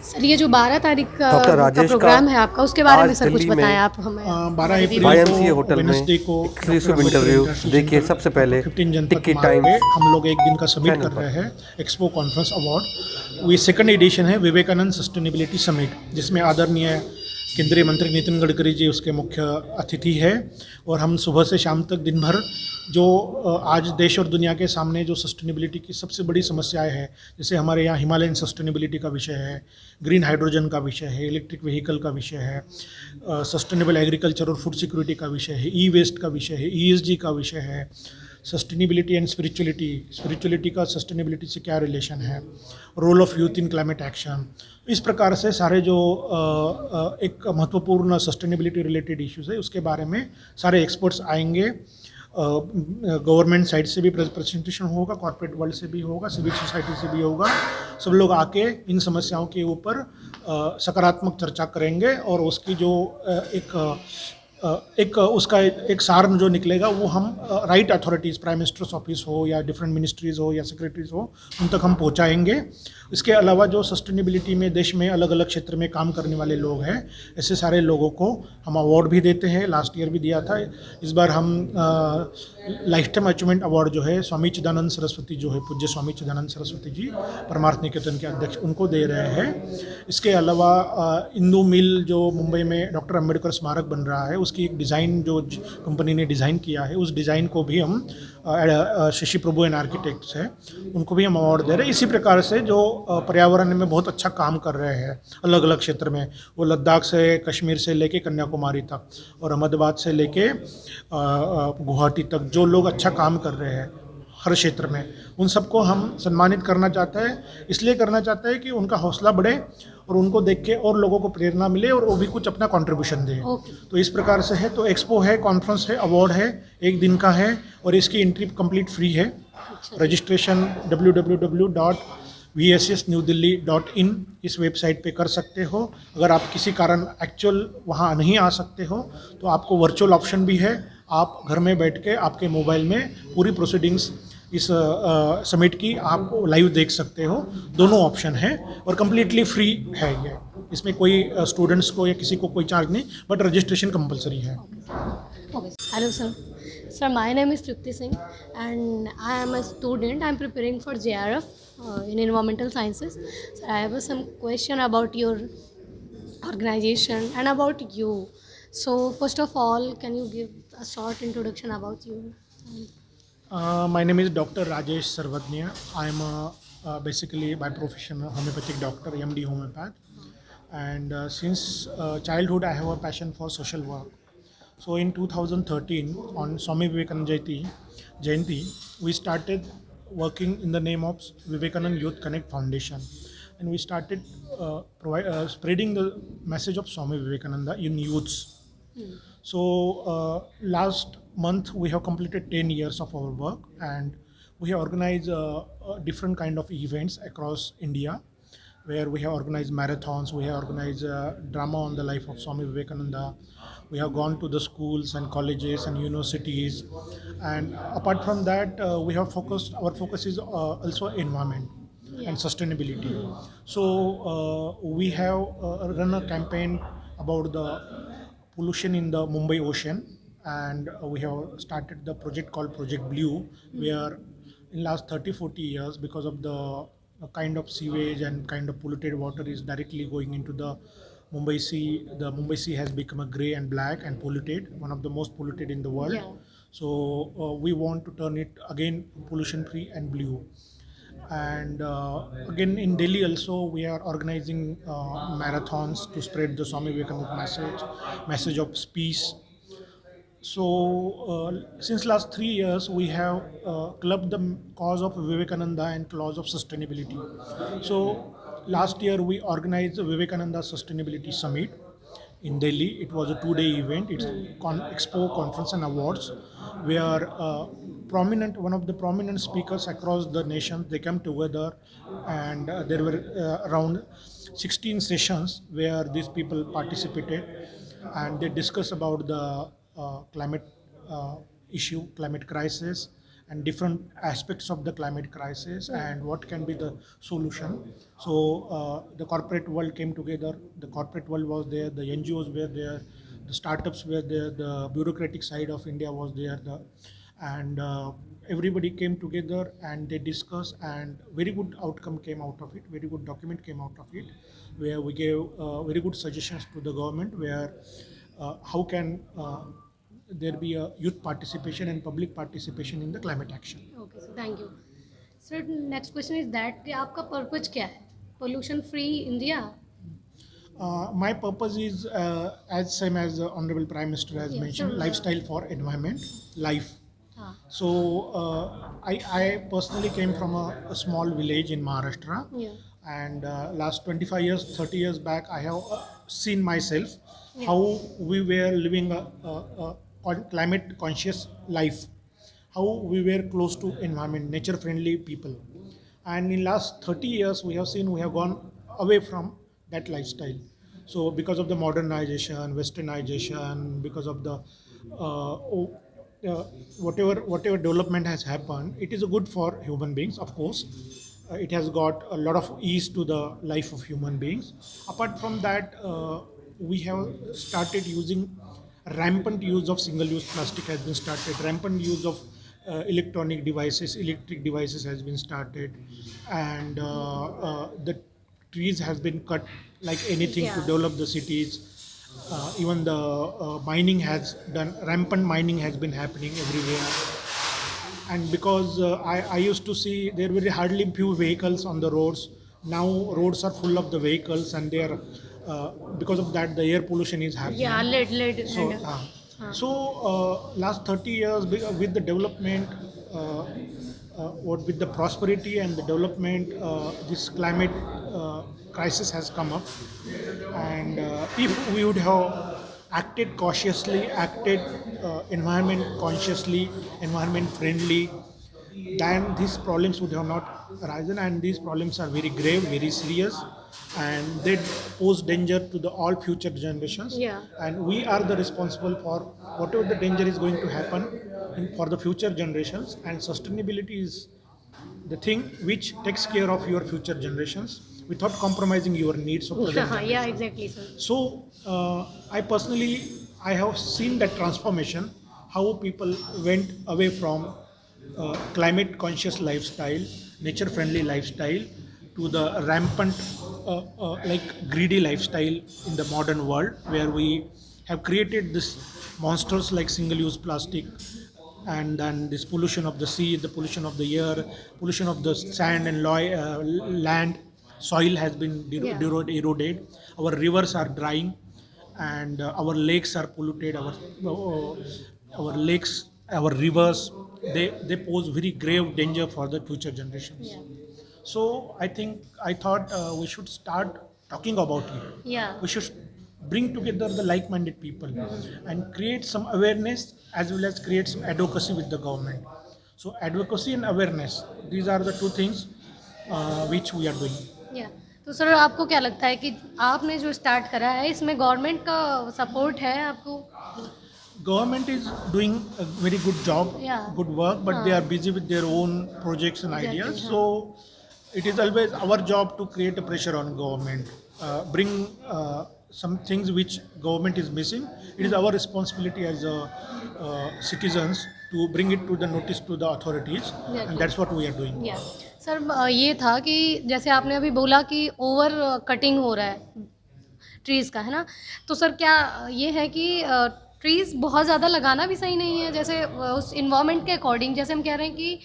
Sir ये जो 12 तारीख डॉक्टर का राजेश का प्रोग्राम है आपका, उसके बारे में आज सर कुछ दिल्ली में बताएं आप हमें। 12 अप्रैल YMCA को होटल में वेडनेसडे को एक्सक्लूसिव इंटरव्यू देखिए। सबसे पहले 15 जन तक टिक्की मार्ग पे टाइम्स हम लोग एक दिन का समिट चैनल कर पर। रहे हैं, एक्सपो कॉन्फ्रेंस अवार्ड। ये सेकंड एडिशन है विवेकानंद सस्टेनेबिलिटी समिट, जिसमें आदरणीय केंद्रीय मंत्री नितिन गडकरी जी उसके मुख्य अतिथि है। और हम सुबह से शाम तक दिन भर जो आज देश और दुनिया के सामने जो सस्टेनेबिलिटी की सबसे बड़ी समस्याएं हैं, जैसे हमारे यहाँ हिमालयन सस्टेनेबिलिटी का विषय है, ग्रीन हाइड्रोजन का विषय है, इलेक्ट्रिक व्हीकल का विषय है, सस्टेनेबल एग्रीकल्चर और फूड सिक्योरिटी का विषय है, ई वेस्ट का विषय है, ESG का विषय है, सस्टेनेबिलिटी एंड स्पिरिचुअलिटी का सस्टेनेबिलिटी से क्या रिलेशन है, role of youth in climate action. इस प्रकार से सारे जो एक महत्वपूर्ण सस्टेनेबिलिटी रिलेटेड इश्यूज़ है उसके बारे में सारे एक्सपर्ट्स आएंगे। गवर्नमेंट साइड से भी प्रेजेंटेशन होगा, कॉर्पोरेट वर्ल्ड से भी होगा, सिविक सोसाइटी से भी होगा। सब लोग आके इन समस्याओं के ऊपर सकारात्मक चर्चा करेंगे और उसकी जो एक उसका एक सार जो निकलेगा वो हम right authorities, prime minister's office हो या डिफरेंट मिनिस्ट्रीज़ हो या सेक्रेटरीज हो, उन तक हम पहुंचाएंगे। इसके अलावा जो सस्टेनेबिलिटी में देश में अलग अलग क्षेत्र में काम करने वाले लोग हैं, ऐसे सारे लोगों को हम अवार्ड भी देते हैं। लास्ट ईयर भी दिया था। इस बार हम लाइफ टाइम अचीवमेंट अवार्ड जो है स्वामी चिदानंद सरस्वती, जो है पूज्य स्वामी चिदानंद सरस्वती जी परमार्थ निकेतन के अध्यक्ष, उनको दे रहे हैं। इसके अलावा इंदू मिल जो मुंबई में डॉक्टर अम्बेडकर स्मारक बन रहा है, उसकी एक डिज़ाइन जो कंपनी ने डिज़ाइन किया है, उस डिज़ाइन को भी हम शशि प्रभु एंड आर्किटेक्ट्स हैं, उनको भी हम अवार्ड दे रहे हैं। इसी प्रकार से जो पर्यावरण में बहुत अच्छा काम कर रहे हैं अलग अलग क्षेत्र में, वो लद्दाख से कश्मीर से लेके कन्याकुमारी तक और अहमदाबाद से लेके गुवाहाटी तक जो लोग अच्छा काम कर रहे हैं हर क्षेत्र में, उन सबको हम सम्मानित करना चाहते हैं। इसलिए करना चाहते हैं कि उनका हौसला बढ़े और उनको देख के और लोगों को प्रेरणा मिले और वो भी कुछ अपना कंट्रीब्यूशन दें। तो इस प्रकार से है। तो एक्सपो है, कॉन्फ्रेंस है, अवार्ड है, एक दिन का है और इसकी एंट्री कंप्लीट फ्री है। रजिस्ट्रेशन www.vssnewdelhi.in इस वेबसाइट पे कर सकते हो। अगर आप किसी कारण एक्चुअल वहाँ नहीं आ सकते हो तो आपको वर्चुअल ऑप्शन भी है, आप घर में बैठ के आपके मोबाइल में पूरी प्रोसीडिंग्स इस समिट की आप लाइव देख सकते हो। दोनों ऑप्शन है और कम्प्लीटली फ्री है ये। इसमें कोई स्टूडेंट्स को या किसी को कोई चार्ज नहीं, बट रजिस्ट्रेशन कंपलसरी है। Hello sir. Sir, my name is Tripti Singh and I am a student. I am preparing for JRF in environmental sciences. Sir, I have some question about your organization and about you. So first of all, can you give a short introduction about you? My name is Dr. Rajesh Sarvadnya. I am basically by profession a homeopathic doctor, MD homeopath. And since childhood I have a passion for social work. So in 2013 on Swami Vivekananda Jayanti, we started working in the name of Vivekananda Youth Connect Foundation. And we started spreading the message of Swami Vivekananda in youths. So last month we have completed 10 years of our work and we have organized different kind of events across India, where we have organized marathons, we have organized drama on the life of Swami Vivekananda. We have gone to the schools and colleges and universities, and apart from that our focus is also environment and sustainability. So we have run a campaign about the pollution in the Mumbai ocean, and we have started the project called Project Blue, where in last 30-40 years, because of the kind of sewage and kind of polluted water is directly going into the Mumbai Sea. The Mumbai Sea has become a grey and black and polluted, one of the most polluted in the world. Yeah. So we want to turn it again pollution free and blue. And again in Delhi also we are organizing marathons to spread the Swami Vivekananda message of peace. So since last 3 years we have clubbed the cause of Vivekananda and cause of sustainability. So last year we organized the Vivekananda Sustainability Summit in Delhi. It was a 2-day event. It's Expo, Conference and Awards, where one of the prominent speakers across the nation, they come together, and there were around 16 sessions where these people participated, and they discuss about the climate issue, climate crisis, and different aspects of the climate crisis and what can be the solution. So the corporate world came together. The corporate world was there, the NGOs were there, the startups were there, the bureaucratic side of India was there, and everybody came together and they discussed, and very good outcome came out of it, very good document came out of it, where we gave very good suggestions to the government, where how can there be a youth participation and public participation in the climate action. Okay sir, thank you sir. Next question is that कि आपका purpose क्या है pollution free India? My purpose is as same as the Honorable Prime Minister has Yeah, mentioned, sure. lifestyle for environment, life. हाँ. So I personally came from a small village in Maharashtra, Yeah. and last 25 years, 30 years back, I have seen myself Yeah. how we were living a climate conscious life, how we were close to environment, nature friendly people, and in last 30 years we have seen we have gone away from that lifestyle. So because of the modernization, westernization, because of the whatever development has happened, it is good for human beings, of course. It has got a lot of ease to the life of human beings. Apart from that, we have started using rampant use of single-use plastic has been started, rampant use of electronic devices, electric devices has been started, and the trees has been cut like anything to Yeah. develop the cities. Even the mining has done, rampant mining has been happening everywhere. And because I used to see there were hardly few vehicles on the roads, now roads are full of the vehicles, and they are because of that the air pollution is happening. Yeah, lead So, and last 30 years with the development, with the prosperity and the development, this climate crisis has come up. And if we would have acted cautiously, acted environment consciously, environment friendly, then these problems would have not arisen, and these problems are very grave, very serious, and they pose danger to the all future generations. Yeah. And we are the responsible for whatever the danger is going to happen for the future generations, and sustainability is the thing which takes care of your future generations without compromising your needs of present yeah, generation. yeah, exactly, sir. So I have seen that transformation, how people went away from climate conscious lifestyle, nature friendly lifestyle, to the rampant like greedy lifestyle in the modern world, where we have created this monsters like single use plastic, and then this pollution of the sea, the pollution of the air, pollution of the sand and land, soil has been Yeah. eroded, our rivers are drying, and our lakes are polluted, our lakes, our rivers, they pose very grave danger for the future generations. Yeah. So I thought we should start talking about it. Yeah. We should bring together the like-minded people and create some awareness, as well as create some advocacy with the government. So advocacy and awareness, these are the two things which we are doing. या तो sir आपको क्या लगता है कि आपने जो start करा है इसमें गवर्नमेंट का सपोर्ट है आपको? Government is doing a very good job, Yeah. good work, but they are busy with their own projects and Exactly, ideas. huh. So it is always our job to create a pressure on government, bring some things which government is missing. It is our responsibility as citizens to bring it to the notice to the authorities, Exactly. and that's what we are doing. या sir ये था कि जैसे आपने अभी बोला कि over cutting हो रहा है ट्रीज़ का, है ना? तो सर क्या ये है कि ट्रीज़ बहुत ज़्यादा लगाना भी सही नहीं है? जैसे उस इन्वायरमेंट के अकॉर्डिंग, जैसे हम कह रहे हैं कि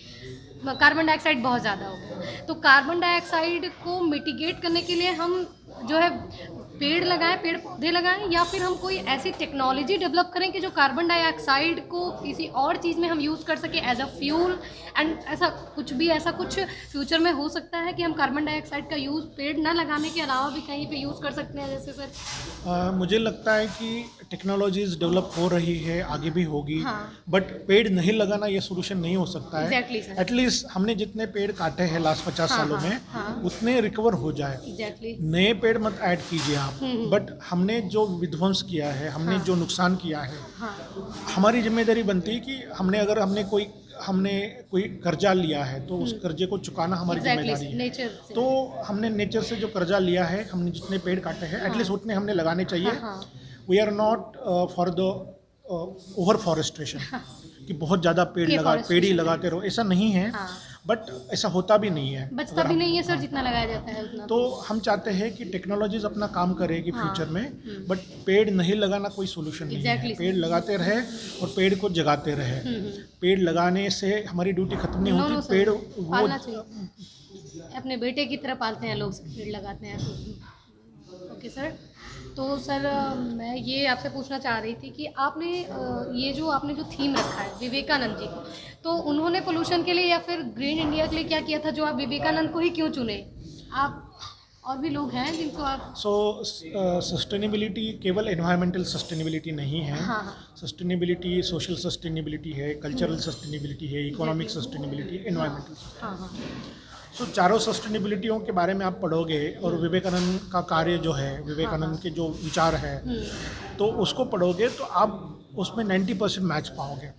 कार्बन डाइऑक्साइड बहुत ज़्यादा हो गया, तो कार्बन डाइऑक्साइड को मिटिगेट करने के लिए हम जो है पेड़ लगाएं, पेड़ पौधे लगाएं, या फिर हम कोई ऐसी टेक्नोलॉजी डेवलप करें कि जो कार्बन डाइऑक्साइड को किसी और चीज़ में हम यूज़ कर सकें एज अ फ्यूल, एंड ऐसा कुछ फ्यूचर में हो सकता है कि हम कार्बन डाइऑक्साइड का यूज़ पेड़ ना लगाने के अलावा भी कहीं पे यूज़ कर सकते हैं, जैसे सर? मुझे लगता है कि टेक्नोलॉजीज डेवलप हो रही है, आगे भी होगी, हाँ. बट पेड़ नहीं लगाना ये सोल्यूशन नहीं हो सकता है. Exactly, sir. एटलीस्ट हमने जितने पेड़ काटे हैं लास्ट 50 हाँ, सालों हाँ, में, हाँ. उतने रिकवर हो जाए. एग्जैक्टली. नए पेड़ मत ऐड कीजिए आप, बट हमने जो विध्वंस किया है, हमने हाँ. जो नुकसान किया है, हाँ. हमारी जिम्मेदारी बनती है कि हमने कोई हमने कोई कर्जा लिया है तो उस कर्जे को चुकाना हमारी जिम्मेदारी है। नेचर से। तो हमने नेचर से जो कर्जा लिया है, हमने जितने पेड़ काटे हैं एटलीस्ट उतने हमने लगाने चाहिए। We are not for the over forestation कि बहुत ज़्यादा पेड़ ही लगाते रहो, ऐसा नहीं है। बट ऐसा होता भी नहीं है, बचता भी नहीं है सर, जितना लगाया जाता है उतना। तो हम चाहते हैं कि टेक्नोलॉजीज अपना काम करेगी फ्यूचर में, बट पेड़ नहीं लगाना कोई सोल्यूशन नहीं है। पेड़ लगाते रहे और पेड़ को जगाते रहे। पेड़ लगाने से हमारी ड्यूटी खत्म नहीं होती। पेड़ वो अपने बेटे की तरह पालते हैं लोग, पेड़ लगाते हैं। ओके सर, तो सर मैं ये आपसे पूछना चाह रही थी कि आपने ये जो आपने जो थीम रखा है विवेकानंद जी को, तो उन्होंने पोल्यूशन के लिए या फिर ग्रीन इंडिया के लिए क्या किया था जो आप विवेकानंद को ही क्यों चुने? आप और भी लोग हैं जिनको आप सस्टेनेबिलिटी केवल एनवायरमेंटल सस्टेनेबिलिटी नहीं है। सस्टेनेबिलिटी सोशल सस्टेनेबिलिटी है, कल्चरल सस्टेनेबिलिटी है, इकोनॉमिक सस्टेनेबिलिटी, एनवायरमेंटल। सो चारों सस्टेनेबिलिटियों के बारे में आप पढ़ोगे और विवेकानंद का कार्य जो है, विवेकानंद के जो विचार है, तो उसको पढ़ोगे तो आप उसमें 90% मैच पाओगे।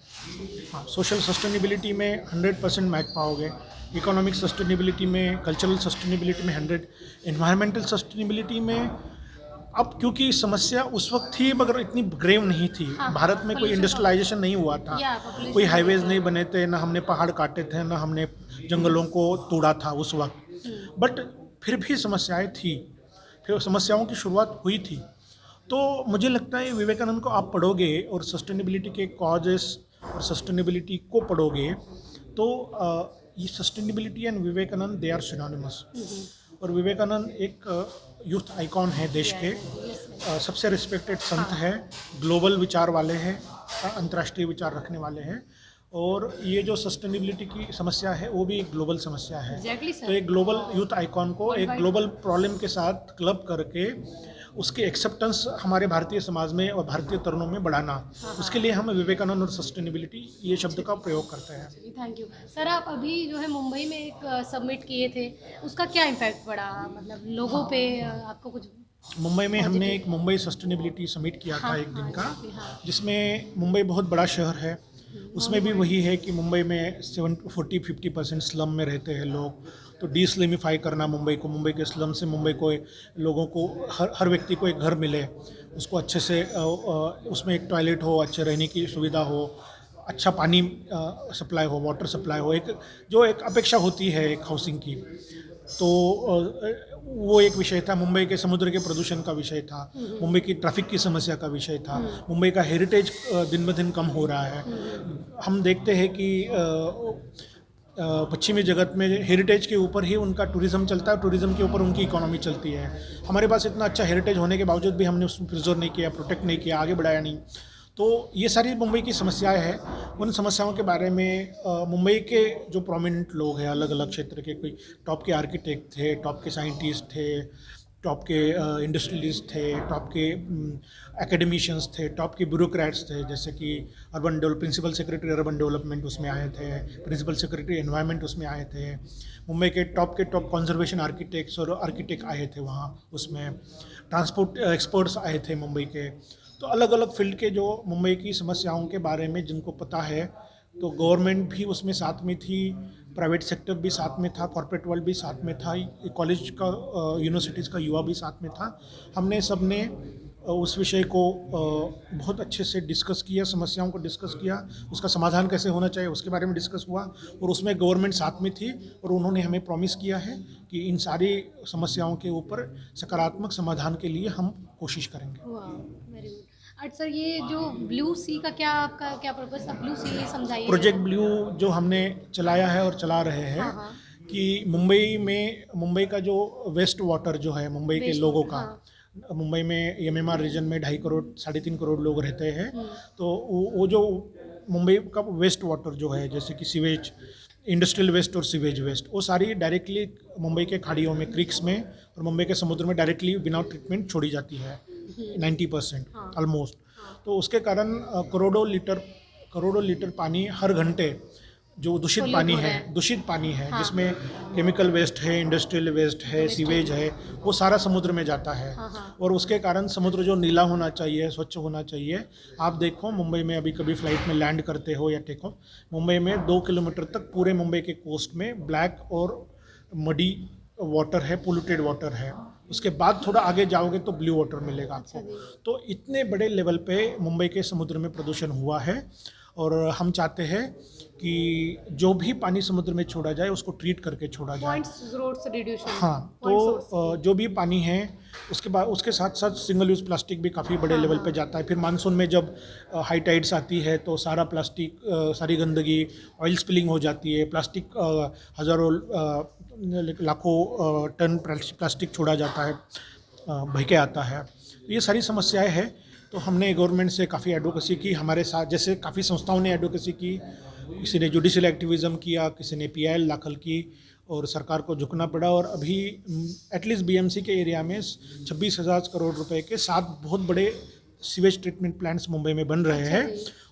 हाँ, सोशल सस्टेनेबिलिटी में 100% मैच पाओगे, इकोनॉमिक सस्टेनेबिलिटी में, कल्चरल सस्टेनेबिलिटी में 100, एनवायरमेंटल सस्टेनेबिलिटी में। अब क्योंकि समस्या उस वक्त थी मगर इतनी ग्रेव नहीं थी। भारत में कोई इंडस्ट्रियलाइजेशन नहीं हुआ था, कोई हाईवेज नहीं बने थे, ना हमने पहाड़ काटे थे, ना हमने जंगलों को तोड़ा था उस वक्त। बट फिर भी समस्याएं थी, फिर समस्याओं की शुरुआत हुई थी। तो मुझे लगता है विवेकानंद को आप पढ़ोगे और सस्टेनेबिलिटी के कॉजेस और सस्टेनेबिलिटी को पढ़ोगे तो ये sustainability and Vivekananda they are synonymous. और विवेकानंद एक यूथ आइकॉन है देश के, सबसे रिस्पेक्टेड संत है, ग्लोबल विचार वाले हैं, अंतर्राष्ट्रीय विचार रखने वाले हैं। और ये जो सस्टेनेबिलिटी की समस्या है वो भी एक ग्लोबल समस्या है। तो एक ग्लोबल यूथ आइकॉन को एक ग्लोबल प्रॉब्लम के साथ क्लब करके उसकी एक्सेप्टेंस हमारे भारतीय समाज में और भारतीय तरुणों में बढ़ाना, उसके लिए हम विवेकानंद और सस्टेनेबिलिटी ये शब्द का प्रयोग करते हैं। Thank you sir. आप अभी जो है मुंबई में एक सबमिट किए थे, उसका क्या इम्पैक्ट पड़ा, मतलब लोगों पे आपको कुछ? मुंबई में हमने एक मुंबई सस्टेनेबिलिटी समिट किया था एक दिन का, जिसमें मुंबई बहुत बड़ा शहर है, उसमें भी वही है कि मुंबई में 40-50% स्लम में रहते हैं लोग। तो डीस्लमिफाई करना मुंबई को, मुंबई के स्लम से मुंबई को लोगों को हर व्यक्ति को एक घर मिले, उसको अच्छे से उसमें एक टॉयलेट हो, अच्छे रहने की सुविधा हो, अच्छा पानी सप्लाई हो, वाटर सप्लाई हो, एक अपेक्षा होती है एक हाउसिंग की। तो वो एक विषय था। मुंबई के समुद्र के प्रदूषण का विषय था, मुंबई की ट्रैफिक की समस्या का विषय था, मुंबई का हेरिटेज दिन ब दिन कम हो रहा है। हम देखते हैं कि पश्चिमी जगत में हेरिटेज के ऊपर ही उनका टूरिज़्म चलता है, टूरिज़्म के ऊपर उनकी इकोनॉमी चलती है। हमारे पास इतना अच्छा हेरिटेज होने के बावजूद भी हमने उसको प्रिजर्व नहीं किया, प्रोटेक्ट नहीं किया, आगे बढ़ाया नहीं। तो ये सारी मुंबई की समस्याएं हैं। उन समस्याओं के बारे में मुंबई के जो प्रोमिनेंट लोग हैं अलग अलग क्षेत्र के, कोई टॉप के आर्किटेक्ट थे, टॉप के साइंटिस्ट थे, टॉप के इंडस्ट्रियलिस्ट थे, टॉप के एकेडमिशियंस थे, टॉप के ब्यूरोक्रेट्स थे, जैसे कि प्रिंसिपल सेक्रेटरी अर्बन डेवलपमेंट उसमें आए थे, प्रिंसिपल सेक्रेटरी एनवायरनमेंट उसमें आए थे, मुंबई के टॉप कंजर्वेशन आर्किटेक्ट्स और आर्किटेक्ट आए थे वहाँ, उसमें ट्रांसपोर्ट एक्सपर्ट्स आए थे मुंबई के। तो अलग अलग फील्ड के जो मुंबई की समस्याओं के बारे में जिनको पता है, तो गवर्नमेंट भी उसमें साथ में थी, प्राइवेट सेक्टर भी साथ में था, कॉर्पोरेट वर्ल्ड भी साथ में था, कॉलेज का यूनिवर्सिटीज़ का युवा भी साथ में था। हमने सब ने उस विषय को बहुत अच्छे से डिस्कस किया, समस्याओं को डिस्कस किया, उसका समाधान कैसे होना चाहिए उसके बारे में डिस्कस हुआ। और उसमें गवर्नमेंट साथ में थी और उन्होंने हमें प्रॉमिस किया है कि इन सारी समस्याओं के ऊपर सकारात्मक समाधान के लिए हम कोशिश करेंगे। Very good. अच्छा सर, ये जो ब्लू सी का आपका क्या पर्पस है? ब्लू सी समझाइए। प्रोजेक्ट ब्लू जो हमने चलाया है और चला रहे हैं कि मुंबई का जो वेस्ट वाटर जो है मुंबई के लोगों का, मुंबई में एमएमआर रीजन में 2.5 करोड़ 3.5 करोड़ लोग रहते हैं। तो वो जो मुंबई का वेस्ट वाटर जो है, जैसे कि सीवेज, इंडस्ट्रियल वेस्ट और सीवेज वेस्ट, वो सारी डायरेक्टली मुंबई के खाड़ियों में, क्रिक्स में और मुंबई के समुद्र में डायरेक्टली बिना ट्रीटमेंट छोड़ी जाती है, 90% ऑलमोस्ट। तो उसके कारण करोड़ों लीटर पानी हर घंटे जो दूषित Pollute पानी हो है, रहा है। दूषित पानी है हाँ। जिसमें केमिकल वेस्ट है, इंडस्ट्रियल वेस्ट है, सीवेज है, वो सारा समुद्र में जाता है। हाँ, हाँ। और उसके कारण समुद्र जो नीला होना चाहिए, स्वच्छ होना चाहिए। आप देखो मुंबई में अभी कभी फ्लाइट में लैंड करते हो या टेक ऑफ, मुंबई में 2 किलोमीटर तक पूरे मुंबई के कोस्ट में ब्लैक और मडी वाटर है, पोल्यूटेड वाटर है। उसके बाद थोड़ा आगे जाओगे तो ब्लू वाटर मिलेगा आपको। अच्छा जी। तो इतने बड़े लेवल पे मुंबई के समुद्र में प्रदूषण हुआ है और हम चाहते हैं कि जो भी पानी समुद्र में छोड़ा जाए उसको ट्रीट करके छोड़ा जाए। Points roads reduction. हाँ, तो जो भी पानी है उसके बाद उसके साथ साथ सिंगल यूज़ प्लास्टिक भी काफ़ी बड़े लेवल पे जाता है। फिर मानसून में जब हाई टाइड्स आती है तो सारा प्लास्टिक, सारी गंदगी, ऑयल स्पिलिंग हो जाती है। प्लास्टिक हज़ारों लाखों टन प्लास्टिक छोड़ा जाता है, बह के आता है। ये सारी समस्याएं हैं। तो हमने गवर्नमेंट से काफ़ी एडवोकेसी की, हमारे साथ जैसे काफ़ी संस्थाओं ने एडवोकेसी की, किसी ने जुडिशल एक्टिविज़म किया, किसी ने PIL दाखिल की और सरकार को झुकना पड़ा। और अभी एटलीस्ट BMC के एरिया में 26,000 करोड़ रुपए के 7 बहुत बड़े सीवेज ट्रीटमेंट प्लांट्स मुंबई में बन रहे हैं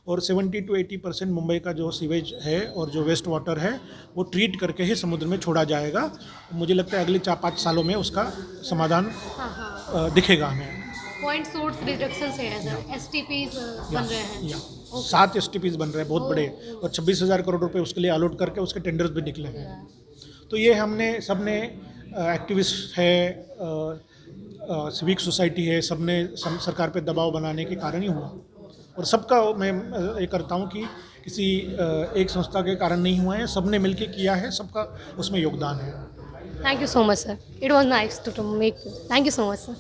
और 70 to 80% मुंबई का जो सीवेज है और जो वेस्ट वाटर है वो ट्रीट करके ही समुद्र में छोड़ा जाएगा। मुझे लगता है अगले 4-5 सालों में उसका समाधान हाँ हाँ। दिखेगा हमें। पॉइंट सोर्स रिडक्शन से है सर, STPs बन रहे हैं। या 7 STPs बन रहे हैं बहुत बड़े और 26,000 करोड़ रुपए उसके लिए अलॉट करके उसके टेंडर्स भी निकले हैं। तो ये हमने सबने एक्टिविस्ट है, सिविक सोसाइटी है, सबने सरकार पे दबाव बनाने के कारण ही हुआ। और सबका मैं ये करता हूँ कि किसी एक संस्था के कारण नहीं हुआ है, सबने मिलके किया है, सबका उसमें योगदान है। Thank you so much, sir. It was nice to meet you. Thank you so much, sir.